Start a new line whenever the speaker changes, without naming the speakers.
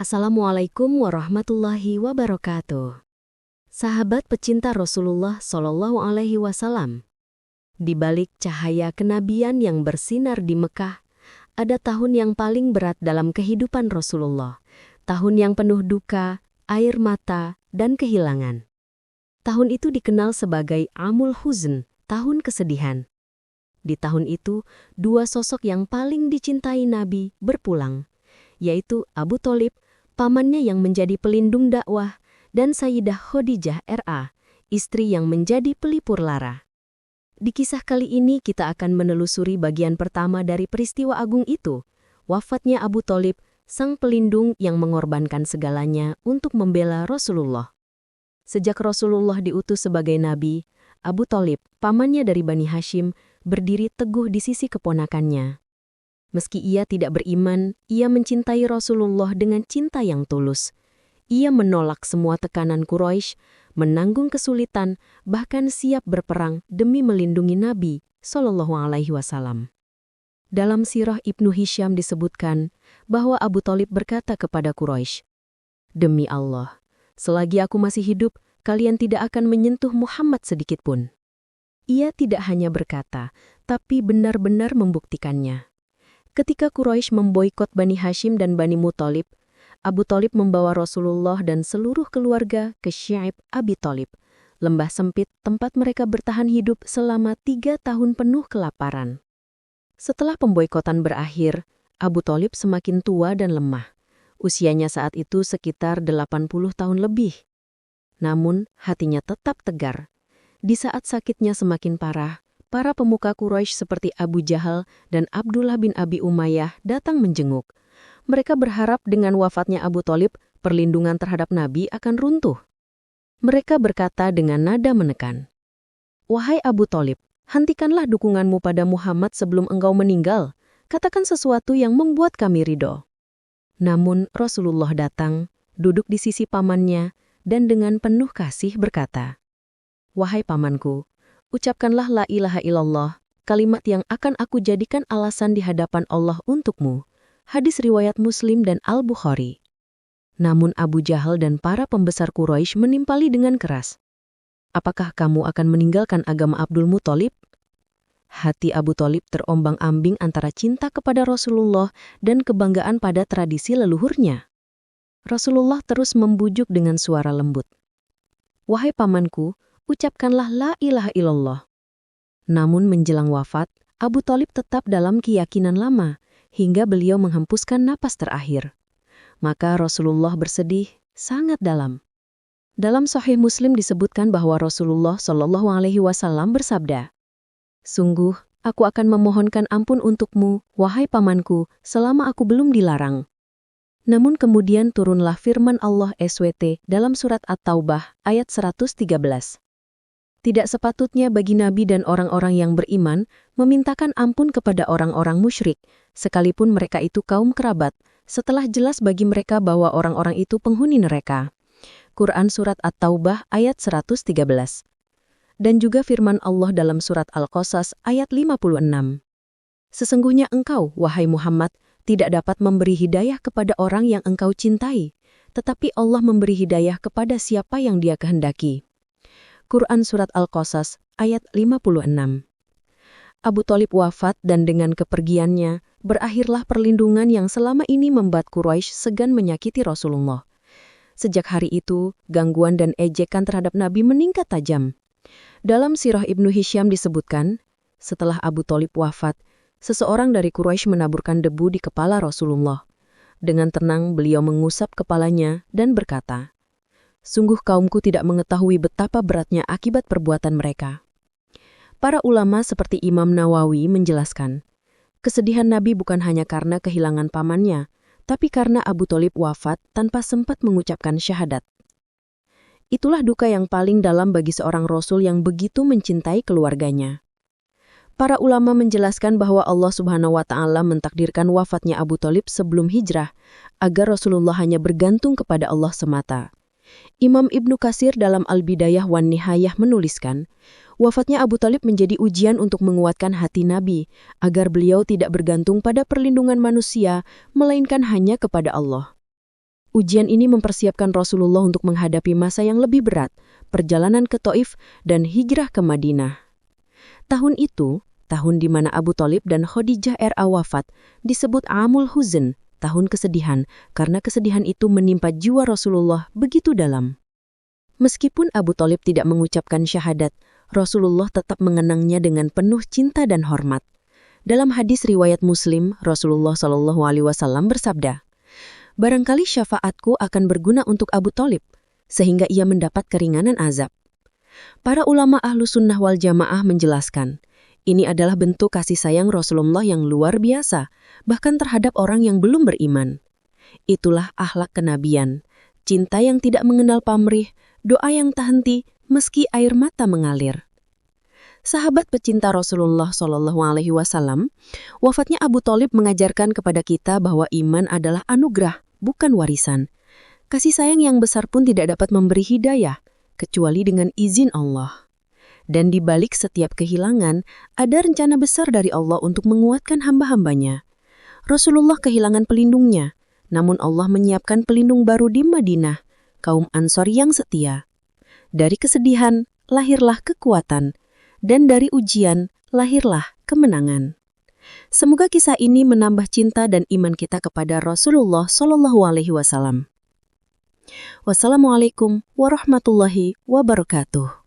Assalamualaikum warahmatullahi wabarakatuh. Sahabat pecinta Rasulullah Shallallahu Alaihi Wasallam. Di balik cahaya kenabian yang bersinar di Mekah, ada tahun yang paling berat dalam kehidupan Rasulullah. Tahun yang penuh duka, air mata, dan kehilangan. Tahun itu dikenal sebagai Amul Huzn, tahun kesedihan. Di tahun itu, dua sosok yang paling dicintai Nabi berpulang, yaitu Abu Thalib, pamannya yang menjadi pelindung dakwah, dan Sayyidah Khadijah R.A., istri yang menjadi pelipur lara. Di kisah kali ini kita akan menelusuri bagian pertama dari peristiwa agung itu, wafatnya Abu Thalib, sang pelindung yang mengorbankan segalanya untuk membela Rasulullah. Sejak Rasulullah diutus sebagai nabi, Abu Thalib, pamannya dari Bani Hashim, berdiri teguh di sisi keponakannya. Meski ia tidak beriman, ia mencintai Rasulullah dengan cinta yang tulus. Ia menolak semua tekanan Quraisy, menanggung kesulitan, bahkan siap berperang demi melindungi Nabi Shallallahu Alaihi Wasallam. Dalam sirah Ibnu Hisham disebutkan bahwa Abu Thalib berkata kepada Quraisy, "Demi Allah, selagi aku masih hidup, kalian tidak akan menyentuh Muhammad sedikitpun." Ia tidak hanya berkata, tapi benar-benar membuktikannya. Ketika Quraisy memboikot Bani Hashim dan Bani Muthalib, Abu Thalib membawa Rasulullah dan seluruh keluarga ke Syaib Abi Thalib, lembah sempit tempat mereka bertahan hidup selama 3 tahun penuh kelaparan. Setelah pemboikotan berakhir, Abu Thalib semakin tua dan lemah. Usianya saat itu sekitar 80 tahun lebih. Namun, hatinya tetap tegar. Di saat sakitnya semakin parah, para pemuka Quraisy seperti Abu Jahal dan Abdullah bin Abi Umayyah datang menjenguk. Mereka berharap dengan wafatnya Abu Thalib, perlindungan terhadap Nabi akan runtuh. Mereka berkata dengan nada menekan, "Wahai Abu Thalib, hentikanlah dukunganmu pada Muhammad sebelum engkau meninggal. Katakan sesuatu yang membuat kami ridho." Namun Rasulullah datang, duduk di sisi pamannya, dan dengan penuh kasih berkata, "Wahai pamanku, ucapkanlah la ilaha illallah, kalimat yang akan aku jadikan alasan di hadapan Allah untukmu." Hadis riwayat Muslim dan Al-Bukhari. Namun Abu Jahal dan para pembesar Quraisy menimpali dengan keras. "Apakah kamu akan meninggalkan agama Abdul Muthalib?" Hati Abu Thalib terombang-ambing antara cinta kepada Rasulullah dan kebanggaan pada tradisi leluhurnya. Rasulullah terus membujuk dengan suara lembut. "Wahai pamanku, ucapkanlah la ilaha illallah." Namun menjelang wafat, Abu Thalib tetap dalam keyakinan lama, hingga beliau menghempuskan napas terakhir. Maka Rasulullah bersedih sangat dalam. Dalam Sahih Muslim disebutkan bahwa Rasulullah Shallallahu Alaihi Wasallam bersabda, "Sungguh, aku akan memohonkan ampun untukmu, wahai pamanku, selama aku belum dilarang." Namun kemudian turunlah firman Allah SWT dalam surat At-Taubah ayat 113. Tidak sepatutnya bagi Nabi dan orang-orang yang beriman memintakan ampun kepada orang-orang musyrik, sekalipun mereka itu kaum kerabat, setelah jelas bagi mereka bahwa orang-orang itu penghuni neraka. Quran Surat At-Taubah ayat 113. Dan juga firman Allah dalam surat Al-Qasas ayat 56. "Sesungguhnya engkau, wahai Muhammad, tidak dapat memberi hidayah kepada orang yang engkau cintai, tetapi Allah memberi hidayah kepada siapa yang Dia kehendaki." Quran Surat Al-Qasas ayat 56. Abu Thalib wafat dan dengan kepergiannya, berakhirlah perlindungan yang selama ini membuat Quraisy segan menyakiti Rasulullah. Sejak hari itu, gangguan dan ejekan terhadap Nabi meningkat tajam. Dalam sirah Ibnu Hisham disebutkan, setelah Abu Thalib wafat, seseorang dari Quraisy menaburkan debu di kepala Rasulullah. Dengan tenang beliau mengusap kepalanya dan berkata, "Sungguh kaumku tidak mengetahui betapa beratnya akibat perbuatan mereka." Para ulama seperti Imam Nawawi menjelaskan, kesedihan Nabi bukan hanya karena kehilangan pamannya, tapi karena Abu Thalib wafat tanpa sempat mengucapkan syahadat. Itulah duka yang paling dalam bagi seorang Rasul yang begitu mencintai keluarganya. Para ulama menjelaskan bahwa Allah Subhanahu wa Ta'ala mentakdirkan wafatnya Abu Thalib sebelum hijrah, agar Rasulullah hanya bergantung kepada Allah semata. Imam Ibnu Katsir dalam Al-Bidayah wan Nihayah menuliskan, wafatnya Abu Thalib menjadi ujian untuk menguatkan hati Nabi, agar beliau tidak bergantung pada perlindungan manusia, melainkan hanya kepada Allah. Ujian ini mempersiapkan Rasulullah untuk menghadapi masa yang lebih berat, perjalanan ke Taif dan hijrah ke Madinah. Tahun itu, tahun di mana Abu Thalib dan Khadijah R.A. wafat, disebut Amul Huzn, tahun kesedihan, karena kesedihan itu menimpa jiwa Rasulullah begitu dalam. Meskipun Abu Thalib tidak mengucapkan syahadat, Rasulullah tetap mengenangnya dengan penuh cinta dan hormat. Dalam hadis riwayat Muslim, Rasulullah SAW bersabda, "Barangkali syafaatku akan berguna untuk Abu Thalib, sehingga ia mendapat keringanan azab." Para ulama ahlu sunnah wal jamaah menjelaskan, ini adalah bentuk kasih sayang Rasulullah yang luar biasa, bahkan terhadap orang yang belum beriman. Itulah akhlak kenabian, cinta yang tidak mengenal pamrih, doa yang tak henti meski air mata mengalir. Sahabat pecinta Rasulullah SAW, wafatnya Abu Thalib mengajarkan kepada kita bahwa iman adalah anugerah, bukan warisan. Kasih sayang yang besar pun tidak dapat memberi hidayah, kecuali dengan izin Allah. Dan di balik setiap kehilangan, ada rencana besar dari Allah untuk menguatkan hamba-hambanya. Rasulullah kehilangan pelindungnya, namun Allah menyiapkan pelindung baru di Madinah, kaum Ansor yang setia. Dari kesedihan, lahirlah kekuatan, dan dari ujian, lahirlah kemenangan. Semoga kisah ini menambah cinta dan iman kita kepada Rasulullah SAW. Wassalamualaikum warahmatullahi wabarakatuh.